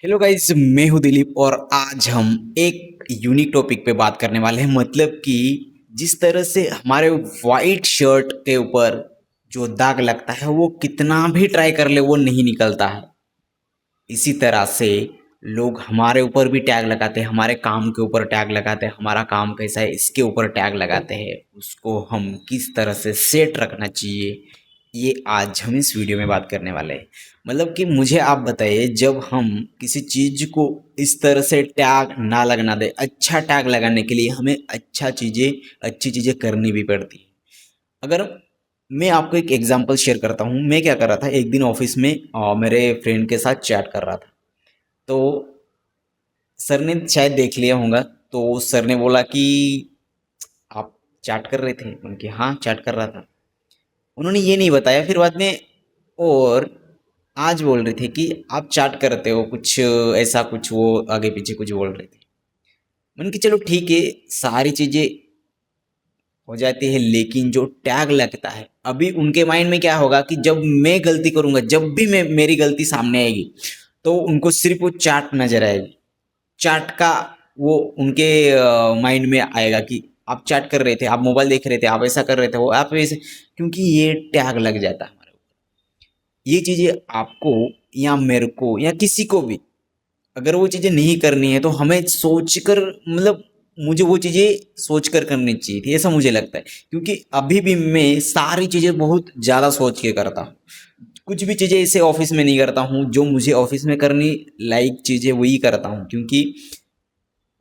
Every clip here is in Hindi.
हेलो गाइस, मैं हूं दिलीप और आज हम एक यूनिक टॉपिक पे बात करने वाले हैं। मतलब कि जिस तरह से हमारे वाइट शर्ट के ऊपर जो दाग लगता है वो कितना भी ट्राई कर ले वो नहीं निकलता है। इसी तरह से लोग हमारे ऊपर भी टैग लगाते हैं, हमारे काम के ऊपर टैग लगाते हैं, हमारा काम कैसा है इसके ऊपर टैग लगाते हैं। उसको हम किस तरह से सेट रखना चाहिए ये आज हम इस वीडियो में बात करने वाले हैं। मतलब कि मुझे आप बताइए, जब हम किसी चीज़ को इस तरह से टैग ना लगना दे, अच्छा टैग लगाने के लिए हमें अच्छी चीज़ें करनी भी पड़ती है। अगर मैं आपको एक एग्जांपल शेयर करता हूँ, मैं क्या कर रहा था एक दिन ऑफिस में मेरे फ्रेंड के साथ चैट कर रहा था। तो सर ने शायद देख लिया होगा, तो सर ने बोला कि आप चैट कर रहे थे। उनके हाँ, चैट कर रहा था। उन्होंने ये नहीं बताया फिर बाद में। और आज बोल रहे थे कि आप चैट करते हो कुछ ऐसा, कुछ वो आगे पीछे कुछ बोल रहे थे। मैंने कि चलो ठीक है, सारी चीज़ें हो जाती है, लेकिन जो टैग लगता है अभी उनके माइंड में क्या होगा कि जब मैं गलती करूंगा, जब भी मैं मेरी गलती सामने आएगी तो उनको सिर्फ वो चार्ट नजर आएगी। चार्ट का वो उनके माइंड में आएगा कि आप चैट कर रहे थे, आप मोबाइल देख रहे थे, आप ऐसा कर रहे थे, वो आप ऐसे, क्योंकि ये टैग लग जाता है हमारे ऊपर। ये चीजें आपको या मेरे को या किसी को भी अगर वो चीज़ें नहीं करनी है तो हमें सोचकर, मतलब मुझे वो चीज़ें सोचकर करनी चाहिए थी, ऐसा मुझे लगता है। क्योंकि अभी भी मैं सारी चीज़ें बहुत ज़्यादा सोच के करता हूँ। कुछ भी चीज़ें ऐसे ऑफिस में नहीं करता हूँ, जो मुझे ऑफिस में करनी लाइक चीज़ें वही करता हूँ, क्योंकि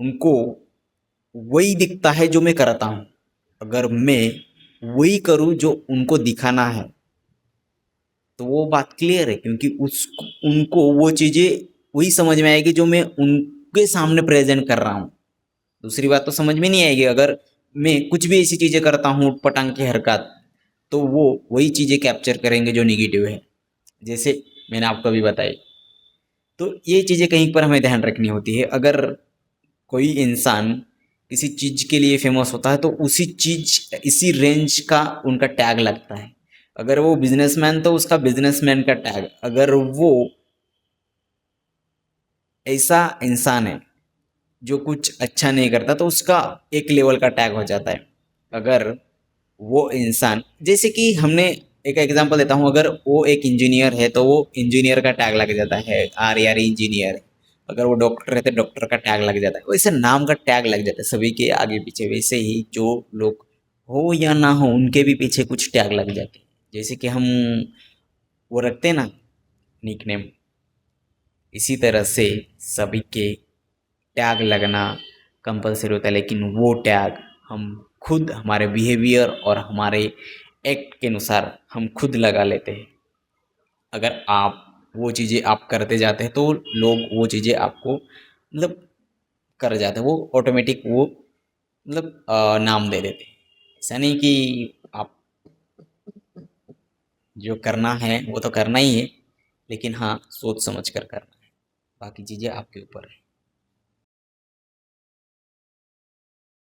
उनको वही दिखता है जो मैं करता हूँ। अगर मैं वही करूँ जो उनको दिखाना है तो वो बात क्लियर है, क्योंकि उस उनको वो चीज़ें वही समझ में आएगी जो मैं उनके सामने प्रेजेंट कर रहा हूँ। दूसरी बात तो समझ में नहीं आएगी। अगर मैं कुछ भी ऐसी चीज़ें करता हूँ पटांग की हरकत, तो वो वही चीज़ें कैप्चर करेंगे जो निगेटिव है, जैसे मैंने आपको अभी बताई। तो ये चीज़ें कहीं पर हमें ध्यान रखनी होती है। अगर कोई इंसान किसी चीज़ के लिए फेमस होता है तो उसी चीज़, इसी रेंज का उनका टैग लगता है। अगर वो बिजनेसमैन तो उसका बिजनेसमैन का टैग। अगर वो ऐसा इंसान है जो कुछ अच्छा नहीं करता तो उसका एक लेवल का टैग हो जाता है। अगर वो इंसान, जैसे कि हमने एक एग्जांपल देता हूँ, अगर वो एक इंजीनियर है तो वो इंजीनियर का टैग लग जाता है, आर यार इंजीनियर। अगर वो डॉक्टर है तो डॉक्टर का टैग लग जाता है। वैसे नाम का टैग लग जाता है सभी के आगे पीछे। वैसे ही जो लोग हो या ना हो उनके भी पीछे कुछ टैग लग जाते हैं। जैसे कि हम वो रखते हैं ना, निकनेम, इसी तरह से सभी के टैग लगना कंपलसरी होता है। लेकिन वो टैग हम खुद हमारे बिहेवियर और हमारे एक्ट के अनुसार हम खुद लगा लेते हैं। अगर आप वो चीज़ें आप करते जाते हैं तो लोग वो चीज़ें आपको मतलब कर जाते हैं, वो ऑटोमेटिक वो मतलब नाम दे देते हैं। ऐसा नहीं कि आप जो करना है वो तो करना ही है, लेकिन हाँ, सोच समझ कर करना है। बाकी चीज़ें आपके ऊपर है।